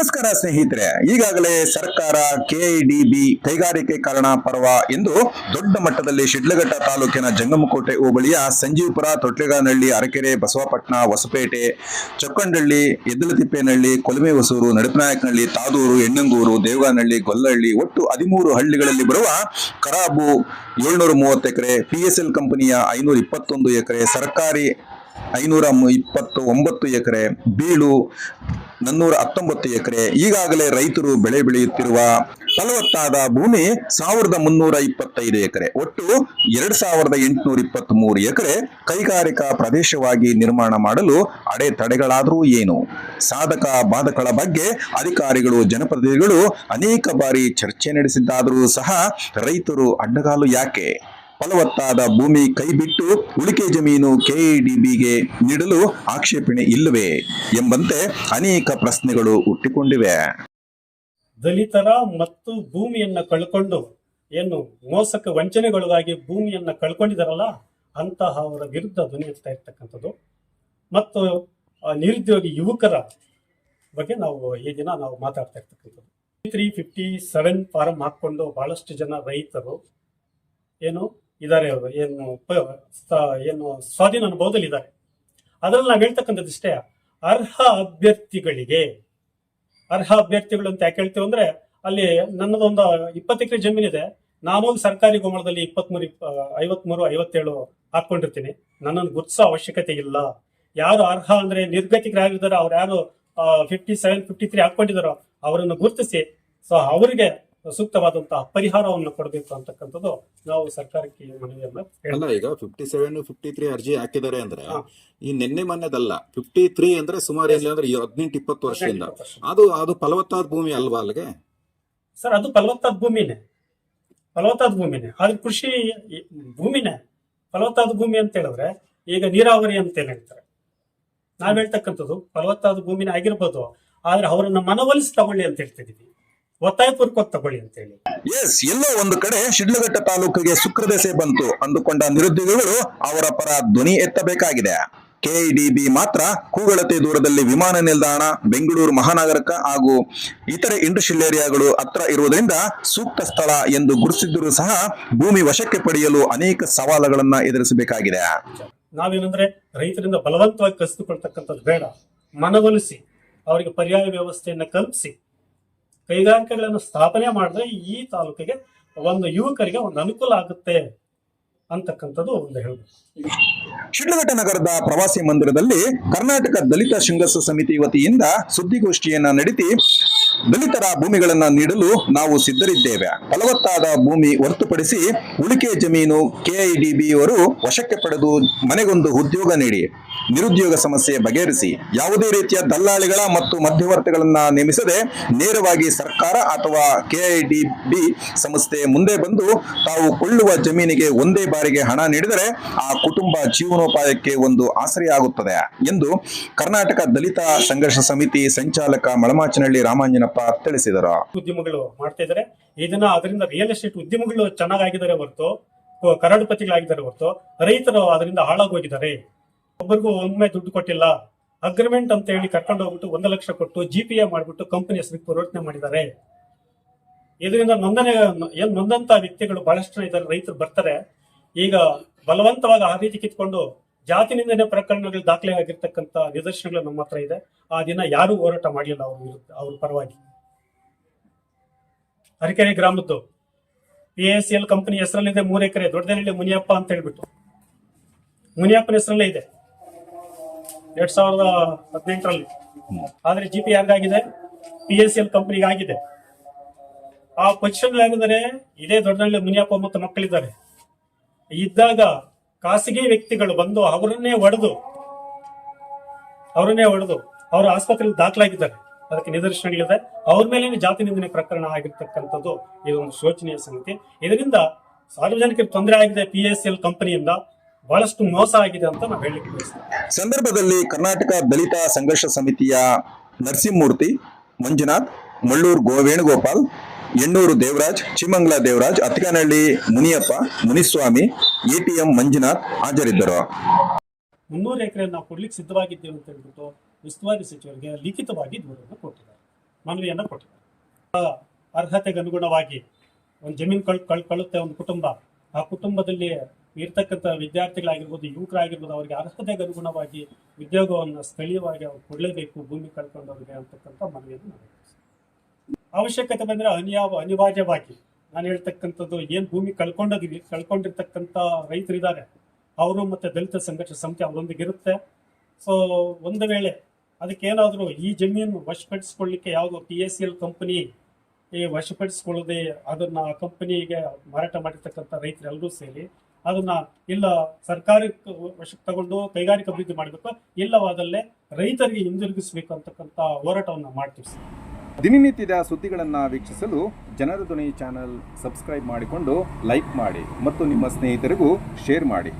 ನಮಸ್ಕಾರ ಸ್ನೇಹಿತರೆ, ಈಗಾಗಲೇ ಸರ್ಕಾರ ಕೆಐಡಿಬಿ ಕೈಗಾರಿಕೆಕರಣ ಪರ್ವ ಎಂದು ದೊಡ್ಡ ಮಟ್ಟದಲ್ಲಿ ಶಿಡ್ಲಘಟ್ಟ ತಾಲೂಕಿನ ಜಂಗಮಕೋಟೆ ಹೋಬಳಿಯ ಸಂಜೀವಪುರ, ತೊಟ್ಲೆಗಾನಹಳ್ಳಿ, ಅರಕೆರೆ, ಬಸವಪಟ್ಟಣ, ಹೊಸಪೇಟೆ, ಚೊಕ್ಕಂಡಹಳ್ಳಿ, ಎದ್ದಲತಿಪ್ಪೇನಹಳ್ಳಿ, ಕೊಲಮೆ ಹೊಸೂರು, ನಡಪನಾಯಕನಹಳ್ಳಿ, ತಾದೂರು, ಹೆಣ್ಣಂಗೂರು, ದೇವಗಾನಹಳ್ಳಿ, ಗೊಲ್ಲಹಳ್ಳಿ ಒಟ್ಟು 13 ಹಳ್ಳಿಗಳಲ್ಲಿ ಬರುವ ಕರಾಬು 730 ಎಕರೆ, ಪಿಎಸ್ಎಲ್ ಕಂಪನಿಯ 521 ಎಕರೆ, ಸರ್ಕಾರಿ 529 ಎಕರೆ, ಬೀಳು 419 ಎಕರೆ, ಈಗಾಗಲೇ ರೈತರು ಬೆಳೆ ಬೆಳೆಯುತ್ತಿರುವ ಫಲವತ್ತಾದ ಭೂಮಿ 1325 ಎಕರೆ, ಒಟ್ಟು 2823 ಎಕರೆ ಕೈಗಾರಿಕಾ ಪ್ರದೇಶವಾಗಿ ನಿರ್ಮಾಣ ಮಾಡಲು ಅಡೆತಡೆಗಳಾದರೂ ಏನು? ಸಾಧಕ ಬಾಧಕಗಳ ಬಗ್ಗೆ ಅಧಿಕಾರಿಗಳು, ಜನಪ್ರತಿನಿಧಿಗಳು ಅನೇಕ ಬಾರಿ ಚರ್ಚೆ ನಡೆಸಿದ್ದಾದರೂ ಸಹ ರೈತರು ಅಡ್ಡಗಾಲು ಯಾಕೆ? ಫಲವತ್ತಾದ ಭೂಮಿ ಕೈಬಿಟ್ಟು ಉಳಿಕೆ ಜಮೀನು ಕೆಐಡಿಬಿಗೆ ನೀಡಲು ಆಕ್ಷೇಪಣೆ ಇಲ್ಲವೇ ಎಂಬಂತೆ ಅನೇಕ ಪ್ರಶ್ನೆಗಳು ಹುಟ್ಟಿಕೊಂಡಿವೆ. ದಲಿತರ ಮತ್ತು ಭೂಮಿಯನ್ನ ಕಳ್ಕೊಂಡು ಏನು ಮೋಸಕ್ಕೆ ವಂಚನೆಗೊಳಗಾಗಿ ಭೂಮಿಯನ್ನ ಕಳ್ಕೊಂಡಿದಾರಲ್ಲ ಅಂತಹ ಅವರ ವಿರುದ್ಧ ಧ್ವನಿ ಎತ್ತಾ ಇರ್ತಕ್ಕಂಥದ್ದು ಮತ್ತು ನಿರುದ್ಯೋಗಿ ಯುವಕರ ಬಗ್ಗೆ ನಾವು ಈ ದಿನ ನಾವು ಮಾತಾಡ್ತಾ ಇರ್ತಕ್ಕಂಥದ್ದು. 357 ಫಾರಂ ಹಾಕೊಂಡು ಬಹಳಷ್ಟು ಜನ ರೈತರು ಏನು ಇದ್ದಾರೆ, ಅವರು ಏನು ಸ್ವಾಧೀನ ಅನುಭವದಲ್ಲಿ ಇದ್ದಾರೆ. ಅದರಲ್ಲಿ ನಾವು ಹೇಳ್ತಕ್ಕಂಥದ್ದು ಇಷ್ಟೇ, ಅರ್ಹ ಅಭ್ಯರ್ಥಿಗಳು ಅಂತ ಯಾಕೆ ಹೇಳ್ತೀವಿ ಅಂದ್ರೆ, ಅಲ್ಲಿ ನನ್ನದೊಂದು 20 ಎಕರೆ ಜಮೀನಿದೆ. ನಾನು ಸರ್ಕಾರಿ ಗೋಮಾಳದಲ್ಲಿ 53, 57 ಹಾಕೊಂಡಿರ್ತೀನಿ. ನನ್ನನ್ನು ಗುರುತಿಸೋ ಅವಶ್ಯಕತೆ ಇಲ್ಲ. ಯಾರು ಅರ್ಹ ಅಂದ್ರೆ ನಿರ್ಗತಿಕರಾಗಿದ್ದಾರೆ, ಅವ್ರು ಯಾರು 57, 53 ಹಾಕೊಂಡಿದಾರೋ ಅವರನ್ನು ಗುರುತಿಸಿ ಅವರಿಗೆ ಸೂಕ್ತವಾದಂತಹ ಪರಿಹಾರವನ್ನು ಕೊಡಬೇಕು ಅಂತಕ್ಕಂಥದ್ದು ನಾವು ಸರ್ಕಾರಕ್ಕೆ ಮನವಿಯನ್ನ ಅಲ್ಲ. ಈಗ 57, 53 ಅರ್ಜಿ ಹಾಕಿದ್ದಾರೆ ಅಂದ್ರೆ ಈ ನಿನ್ನೆ ಮೊನ್ನೆದಲ್ಲ. 53 ಅಂದ್ರೆ ಸುಮಾರು ಏನಿಲ್ಲ ಅಂದ್ರೆ 18-20 ವರ್ಷದಿಂದ ಅದು ಫಲವತ್ತಾದ ಭೂಮಿ ಅಲ್ವಾ ಅಲ್ಲಿಗೆ? ಸರ್, ಅದು ಫಲವತ್ತಾದ ಭೂಮಿನೇ. ಆದ್ರೆ ಕೃಷಿ ಭೂಮಿನೇ ಫಲವತ್ತಾದ ಭೂಮಿ ಅಂತ ಹೇಳಿದ್ರೆ, ಈಗ ನೀರಾವರಿ ಅಂತ ಏನ್ ಹೇಳ್ತಾರೆ, ನಾವ್ ಹೇಳ್ತಕ್ಕಂಥದ್ದು ಫಲವತ್ತಾದ ಭೂಮಿನೇ ಆಗಿರ್ಬೋದು, ಆದ್ರೆ ಅವರನ್ನ ಮನವೊಲಿಸಿ ತಗೊಳ್ಳಿ ಅಂತ ಹೇಳ್ತಿದೀವಿ, ಒತ್ತಾಯಪೂರ್ವಕವಾಗಿ ತಗೊಳ್ಳಿ ಅಂತ ಹೇಳಿ. ಎಲ್ಲೋ ಒಂದು ಕಡೆ ಶಿಡ್ಲಘಟ್ಟ ತಾಲೂಕಿಗೆ ಸುಕ್ರದೆಸೆ ಬಂತು ಅಂದುಕೊಂಡ ನಿರುದ್ಯೋಗಿಗಳು ಅವರ ಪರ ಧ್ವನಿ ಎತ್ತಬೇಕಾಗಿದೆ. ಕೆಐಡಿಬಿ ಮಾತ್ರ ಕೂಗಳತೆ ದೂರದಲ್ಲಿ ವಿಮಾನ ನಿಲ್ದಾಣ, ಬೆಂಗಳೂರು ಮಹಾನಗರಕ್ಕೆ ಹಾಗೂ ಇತರೆ ಇಂಡಸ್ಟ್ರಿಯಲ್ ಏರಿಯಾಗಳು ಹತ್ರ ಇರುವುದರಿಂದ ಸೂಕ್ತ ಸ್ಥಳ ಎಂದು ಗುರುತಿಸಿದ್ದರೂ ಸಹ ಭೂಮಿ ವಶಕ್ಕೆ ಪಡೆಯಲು ಅನೇಕ ಸವಾಲುಗಳನ್ನ ಎದುರಿಸಬೇಕಾಗಿದೆ. ನಾವೇನಂದ್ರೆ ರೈತರಿಂದ ಬಲವಂತವಾಗಿ ಕಸಿದುಕೊಳ್ತಕ್ಕಂಥದ್ದು ಬೇಡ, ಮನವೊಲಿಸಿ ಅವರಿಗೆ ಪರ್ಯಾಯ ವ್ಯವಸ್ಥೆಯನ್ನ ಕಲ್ಪಿಸಿ ಕೈಗಾರಿಕೆಗಳನ್ನು ಸ್ಥಾಪನೆ ಮಾಡಿದ್ರೆ ಈ ತಾಲೂಕಿಗೆ ಒಂದು ಯುವಕರಿಗೆ ಒಂದು ಅನುಕೂಲ ಆಗುತ್ತೆ ಅಂತಕ್ಕಂಥದ್ದು ಒಂದು ಹೇಳಬೇಕು. ಶಿಡ್ಲಘಟ್ಟ ನಗರದ ಪ್ರವಾಸಿ ಮಂದಿರದಲ್ಲಿ ಕರ್ನಾಟಕ ದಲಿತ ಶೃಂಗಸ್ಥ ಸಮಿತಿ ವತಿಯಿಂದ ಸುದ್ದಿಗೋಷ್ಠಿಯನ್ನ ನಡೆಸಿ ದಲಿತರ ಭೂಮಿಗಳನ್ನ ನೀಡಲು ನಾವು ಸಿದ್ಧರಿದ್ದೇವೆ. ಫಲವತ್ತಾದ ಭೂಮಿ ಹೊರತುಪಡಿಸಿ ಉಳಿಕೆ ಜಮೀನು ಕೆಐಡಿಬಿ ಅವರು ವಶಕ್ಕೆ ಪಡೆದು ಮನೆಗೊಂದು ಉದ್ಯೋಗ ನೀಡಿ ನಿರುದ್ಯೋಗ ಸಮಸ್ಯೆ ಬಗೆಹರಿಸಿ, ಯಾವುದೇ ರೀತಿಯ ದಲ್ಲಾಳಿಗಳ ಮತ್ತು ಮಧ್ಯವರ್ತಿಗಳನ್ನ ನೇಮಿಸದೆ ನೇರವಾಗಿ ಸರ್ಕಾರ ಅಥವಾ ಕೆಐಡಿಬಿ ಸಂಸ್ಥೆ ಮುಂದೆ ಬಂದು ತಾವು ಕೊಳ್ಳುವ ಜಮೀನಿಗೆ ಒಂದೇ ಬಾರಿಗೆ ಹಣ ನೀಡಿದರೆ ಆ ಕುಟುಂಬ ಜೀವನೋಪಾಯಕ್ಕೆ ಒಂದು ಆಸರೆಯಾಗುತ್ತದೆ ಎಂದು ಕರ್ನಾಟಕ ದಲಿತ ಸಂಘರ್ಷ ಸಮಿತಿ ಸಂಚಾಲಕ ಮಳಮಾಚನಹಳ್ಳಿ ರಾಮಾಂಜನಪ್ಪ ತಿಳಿಸಿದರು. ಉದ್ಯಮಗಳು ಮಾಡ್ತಾ ಇದ್ದಾರೆ ಇದನ್ನ, ಅದರಿಂದ ರಿಯಲ್ ಎಸ್ಟೇಟ್ ಉದ್ಯಮಗಳು ಚೆನ್ನಾಗಿದ್ದಾರೆ ಹೊರತು, ಕರಾಡುಪತಿಗಳಾಗಿದ್ದಾರೆ ಹೊರತು ರೈತರು ಅದರಿಂದ ಹಾಳಾಗೋಗಿದ್ದಾರೆ. ಒಬ್ಬರಿಗೂ ಒಮ್ಮೆ ದುಡ್ಡು ಕೊಟ್ಟಿಲ್ಲ, ಅಗ್ರಿಮೆಂಟ್ ಅಂತ ಹೇಳಿ ಕರ್ಕೊಂಡು ಹೋಗ್ಬಿಟ್ಟು 1 ಲಕ್ಷ ಕೊಟ್ಟು GPA ಮಾಡಿಬಿಟ್ಟು ಕಂಪನಿ ಹೆಸರಿಗೆ ಪರಿವರ್ತನೆ ಮಾಡಿದ್ದಾರೆ. ಇದರಿಂದ ನೊಂದಂತ ವ್ಯಕ್ತಿಗಳು ಬಹಳಷ್ಟು ಜನ ಇದ್ದಾರೆ. ರೈತರು ಬರ್ತಾರೆ, ಈಗ ಬಲವಂತವಾಗಿ ಆ ರೀತಿ ಕಿತ್ಕೊಂಡು ಜಾತಿ ನಿಂದನೆ ಪ್ರಕರಣಗಳು ದಾಖಲೆ ಆಗಿರ್ತಕ್ಕಂಥ ನಿದರ್ಶನಗಳು ನಮ್ಮ ಹತ್ರ ಇದೆ. ಆ ದಿನ ಯಾರು ಹೋರಾಟ ಮಾಡಲಿಲ್ಲ ಅವ್ರ ಪರವಾಗಿ. ಅರಕೆರೆ ಗ್ರಾಮದ್ದು PACL ಕಂಪನಿ ಹೆಸರಲ್ಲಿದೆ 3 ಎಕರೆ, ದೊಡ್ಡದೇನಹಳ್ಳಿ ಮುನಿಯಪ್ಪ ಅಂತ ಹೇಳ್ಬಿಟ್ಟು ಮುನಿಯಪ್ಪನ ಹೆಸರಲ್ಲೇ ಇದೆ 2018ರಲ್ಲಿ. ಆದ್ರೆ GP ಯಾರಿಗಾಗಿದೆ? PACL ಕಂಪನಿಗೆ ಆಗಿದೆ. ಆ ಪೊಸಿಷನ್ ಆಗಿದ್ದಾರೆ ಇದೇ ದೊಡ್ಡನಹಳ್ಳಿ ಮುನಿಯಪ್ಪ ಮತ್ತು ಮಕ್ಕಳಿದ್ದಾರೆ. ಇದ್ದಾಗ ಖಾಸಗಿ ವ್ಯಕ್ತಿಗಳು ಬಂದು ಅವರನ್ನೇ ಹೊಡೆದು ಅವರ ಆಸ್ಪತ್ರೆಯಲ್ಲಿ ದಾಖಲಾಗಿದ್ದಾರೆ. ಅದಕ್ಕೆ ನಿದರ್ಶನಗಳಿದೆ. ಅವ್ರ ಮೇಲೆ ಜಾತಿ ನಿಂದನೆ ಪ್ರಕರಣ ಆಗಿರ್ತಕ್ಕಂಥದ್ದು ಇದೊಂದು ಶೋಚನೀಯ ಸಂಗತಿ. ಇದರಿಂದ ಸಾರ್ವಜನಿಕರಿಗೆ ತೊಂದರೆ ಆಗಿದೆ. PACL ಕಂಪನಿಯಿಂದ ಬಹಳಷ್ಟು ಮೋಸ ಆಗಿದೆ ಅಂತ ನಾವು ಹೇಳಲಿಕ್ಕೆ ಬಯಸ್ತೇವೆ. ಸಂದರ್ಭದಲ್ಲಿ ಕರ್ನಾಟಕ ದಲಿತ ಸಂಘರ್ಷ ಸಮಿತಿಯ ನರಸಿಂಹಮೂರ್ತಿ, ಮಂಜುನಾಥ್, ಮಳ್ಳೂರು ವೇಣುಗೋಪಾಲ್, ಎಣ್ಣೂರು ದೇವರಾಜ್, ಚಿಮಂಗ್ಲ ದೇವರಾಜ್, ಅತ್ತಿಗಾನಹಳ್ಳಿ ಮುನಿಯಪ್ಪ, ಮುನಿಸ್ವಾಮಿ, ATM ಮಂಜುನಾಥ್ ಹಾಜರಿದ್ದರು. 300 ಎಕರೆ ನಾವು ಕೊಡ್ಲಿಕ್ಕೆ ಸಿದ್ಧವಾಗಿದ್ದೇವೆ ಅಂತ ಹೇಳ್ಬಿಟ್ಟು ಉಸ್ತುವಾರಿ ಸಚಿವರಿಗೆ ಲಿಖಿತವಾಗಿ ದೂರನ್ನು ಕೊಟ್ಟಿದ್ದಾರೆ. ಮನವಿಯನ್ನು ಕೊಟ್ಟಿದ್ದಾರೆ. ಅರ್ಹತೆಗೆ ಅನುಗುಣವಾಗಿ ಒಂದು ಜಮೀನು ಕಳುತ್ತೆ ಒಂದು ಕುಟುಂಬ, ಆ ಕುಟುಂಬದಲ್ಲಿ ಇರ್ತಕ್ಕಂಥ ವಿದ್ಯಾರ್ಥಿಗಳಾಗಿರ್ಬೋದು, ಯುವಕರಾಗಿರ್ಬೋದು, ಅವರಿಗೆ ಅರ್ಹತೆಗೆ ಅನುಗುಣವಾಗಿ ಉದ್ಯೋಗವನ್ನು ಸ್ಥಳೀಯವಾಗಿ ಅವ್ರು ಕೊಡಲೇಬೇಕು ಭೂಮಿ ಕಳ್ಕೊಂಡವ್ರಿಗೆ ಅಂತಕ್ಕಂಥ ಮನವಿಯನ್ನು ಮಾಡಿದ್ದಾರೆ. ಅವಶ್ಯಕತೆ ಬಂದರೆ ಅನಿವಾರ್ಯವಾಗಿ ನಾನು ಹೇಳ್ತಕ್ಕಂಥದ್ದು ಏನು ಭೂಮಿ ಕಳ್ಕೊಂಡಿರ್ತಕ್ಕಂಥ ರೈತರಿದ್ದಾರೆ ಅವರು ಮತ್ತೆ ದಲಿತ ಸಂಘರ್ಷ ಸಮಿತಿ ಅವರೊಂದಿಗೆ ಇರುತ್ತೆ. ಸೊ ಒಂದು ವೇಳೆ ಅದಕ್ಕೇನಾದರೂ ಈ ಜಮೀನು ವಶಪಡಿಸ್ಕೊಳ್ಳಿಕ್ಕೆ ಯಾವುದೋ PACL ಕಂಪನಿ ವಶಪಡಿಸ್ಕೊಳ್ಳದೆ ಅದನ್ನ ಆ ಕಂಪನಿಗೆ ಮಾರಾಟ ಮಾಡಿರ್ತಕ್ಕಂಥ ರೈತರೆಲ್ಲರೂ ಸೇರಿ ಅದನ್ನ ಇಲ್ಲ ಸರ್ಕಾರಕ್ಕೆ ವಶಕ್ಕೆ ತಗೊಂಡು ಕೈಗಾರಿಕಾ ಅಭಿವೃದ್ಧಿ ಮಾಡಬೇಕು, ಇಲ್ಲವಾದಲ್ಲೇ ರೈತರಿಗೆ ಹಿಂದಿರುಗಿಸ್ಬೇಕು ಅಂತಕ್ಕಂಥ ಹೋರಾಟವನ್ನು ಮಾಡ್ತೀವಿ ಸರ್. ದಿನನಿತ್ಯದ ಸುದ್ದಿಗಳನ್ನು ವೀಕ್ಷಿಸಲು ಜನರ ಧ್ವನಿ ಚಾನೆಲ್ ಸಬ್ಸ್ಕ್ರೈಬ್ ಮಾಡಿಕೊಂಡು ಲೈಕ್ ಮಾಡಿ ಮತ್ತು ನಿಮ್ಮ ಸ್ನೇಹಿತರಿಗೂ ಶೇರ್ ಮಾಡಿ.